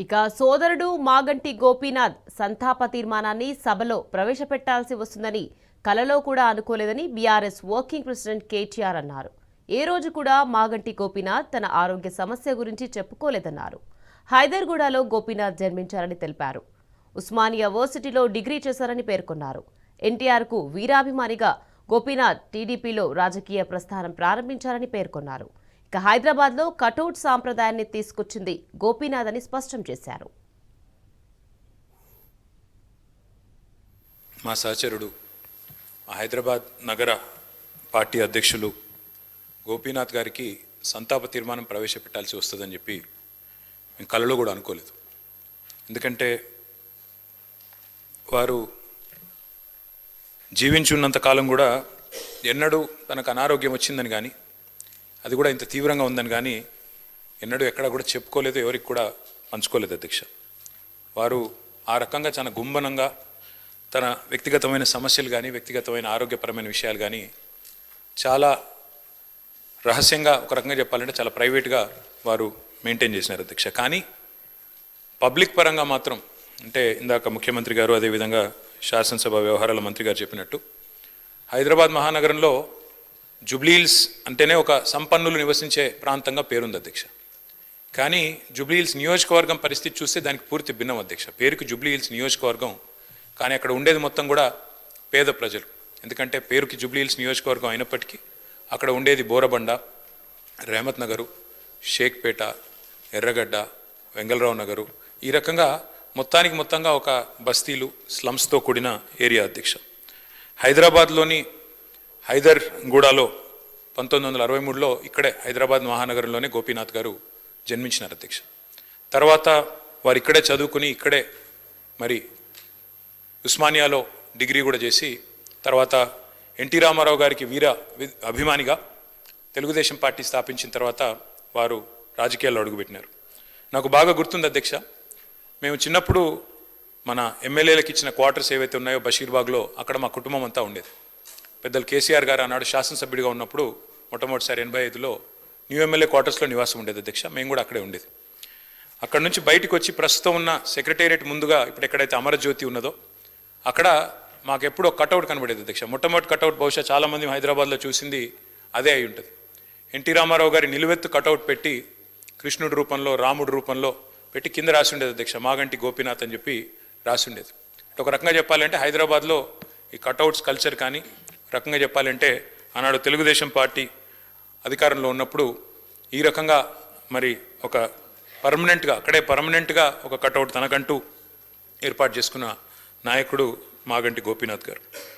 ఇక సోదరుడు మాగంటి గోపీనాథ్ సంతాప తీర్మానాన్ని సభలో ప్రవేశపెట్టాల్సి వస్తుందని కలలో కూడా అనుకోలేదని బీఆర్ఎస్ వర్కింగ్ ప్రెసిడెంట్ కేటీఆర్ అన్నారు. ఏ రోజు కూడా మాగంటి గోపీనాథ్ తన ఆరోగ్య సమస్య గురించి చెప్పుకోలేదన్నారు. హైదర్గూడలో గోపీనాథ్ జన్మించారని తెలిపారు. ఉస్మానియా యూనివర్సిటీలో డిగ్రీ చేశారని పేర్కొన్నారు. ఎన్టీఆర్కు వీరాభిమానిగా గోపీనాథ్ టీడీపీలో రాజకీయ ప్రస్థానం ప్రారంభించారని పేర్కొన్నారు. ఇక హైదరాబాద్లో కటౌట్ సాంప్రదాయాన్ని తీసుకొచ్చింది గోపీనాథ్ అని స్పష్టం చేశారు. మా సహచరుడు హైదరాబాద్ నగర పార్టీ అధ్యక్షులు గోపీనాథ్ గారికి సంతాప తీర్మానం ప్రవేశపెట్టాల్సి వస్తుందని చెప్పి మేము కలలో కూడా అనుకోలేదు. ఎందుకంటే వారు జీవించున్నంత కాలం కూడా ఎన్నడూ తనకు అనారోగ్యం వచ్చిందని కానీ అది కూడా ఇంత తీవ్రంగా ఉందని కానీ ఎన్నడూ ఎక్కడ కూడా చెప్పుకోలేదు, ఎవరికి కూడా పంచుకోలేదు అధ్యక్ష. వారు ఆ రకంగా చాలా గుంభనంగా తన వ్యక్తిగతమైన సమస్యలు కానీ వ్యక్తిగతమైన ఆరోగ్యపరమైన విషయాలు కానీ చాలా రహస్యంగా, ఒక రకంగా చెప్పాలంటే చాలా ప్రైవేట్గా వారు మెయింటైన్ చేసినారు అధ్యక్ష. కానీ పబ్లిక్ పరంగా మాత్రం, అంటే ఇందాక ముఖ్యమంత్రి గారు అదేవిధంగా శాసనసభ వ్యవహారాల మంత్రి గారు చెప్పినట్టు, హైదరాబాద్ మహానగరంలో జూబ్లీహిల్స్ అంటేనే ఒక సంపన్నులు నివసించే ప్రాంతంగా పేరుంది అధ్యక్ష. కానీ జూబ్లీహిల్స్ నియోజకవర్గం పరిస్థితి చూస్తే దానికి పూర్తి భిన్నం అధ్యక్ష. పేరుకి జూబ్లీహిల్స్ నియోజకవర్గం, కానీ అక్కడ ఉండేది మొత్తం కూడా పేద ప్రజలు. ఎందుకంటే పేరుకి జూబ్లీహిల్స్ నియోజకవర్గం అయినప్పటికీ అక్కడ ఉండేది బోరబండ, రెహమత్ నగరు, షేక్పేట, ఎర్రగడ్డ, వెంగళరావు నగరు, ఈ రకంగా మొత్తంగా ఒక బస్తీలు, స్లమ్స్తో కూడిన ఏరియా అధ్యక్ష. హైదరాబాద్లోని హైదర్గూడలో 1963లో ఇక్కడే హైదరాబాద్ మహానగరంలోనే గోపీనాథ్ గారు జన్మించినారు అధ్యక్ష. తర్వాత వారు ఇక్కడే చదువుకుని ఇక్కడే మరి ఉస్మానియాలో డిగ్రీ కూడా చేసి తర్వాత ఎన్టీ రామారావు గారికి అభిమానిగా తెలుగుదేశం పార్టీ స్థాపించిన తర్వాత వారు రాజకీయాల్లో అడుగుపెట్టినారు. నాకు బాగా గుర్తుంది అధ్యక్ష, మేము చిన్నప్పుడు మన ఎమ్మెల్యేలకు ఇచ్చిన క్వార్టర్స్ ఏవైతే ఉన్నాయో బషీర్బాగ్లో, అక్కడ మా కుటుంబం అంతా ఉండేది. పెద్దలు కేసీఆర్ గారు ఆనాడు శాసనసభ్యుడిగా ఉన్నప్పుడు మొట్టమొదటిసారి 85లో న్యూ ఎమ్మెల్యే క్వార్టర్స్లో నివాసం ఉండేది అధ్యక్ష. మేము కూడా అక్కడే ఉండేది. అక్కడ నుంచి బయటకు వచ్చి ప్రస్తుతం ఉన్న సెక్రటేరియట్ ముందుగా ఇప్పుడు ఎక్కడైతే అమరజ్యోతి ఉన్నదో అక్కడ మాకు ఎప్పుడో కటౌట్ కనబడేది అధ్యక్ష. మొట్టమొదటి కటౌట్ బహుశా చాలామంది హైదరాబాద్లో చూసింది అదే అయి ఉంటుంది. ఎన్టీ రామారావు గారి నిలువెత్తు కటౌట్ పెట్టి కృష్ణుడి రూపంలో, రాముడి రూపంలో పెట్టి కింద రాసి ఉండేది అధ్యక్ష, మాగంటి గోపీనాథ్ అని చెప్పి రాసి ఉండేది. ఒక రకంగా చెప్పాలంటే హైదరాబాద్లో ఈ కటౌట్స్ కల్చర్ కానీ, రకంగా చెప్పాలంటే ఆనాడు తెలుగుదేశం పార్టీ అధికారంలో ఉన్నప్పుడు ఈ రకంగా మరి ఒక పర్మనెంట్గా ఒక కటౌట్ తనకంటూ ఏర్పాటు చేసుకున్న నాయకుడు మాగంటి గోపీనాథ్ గారు.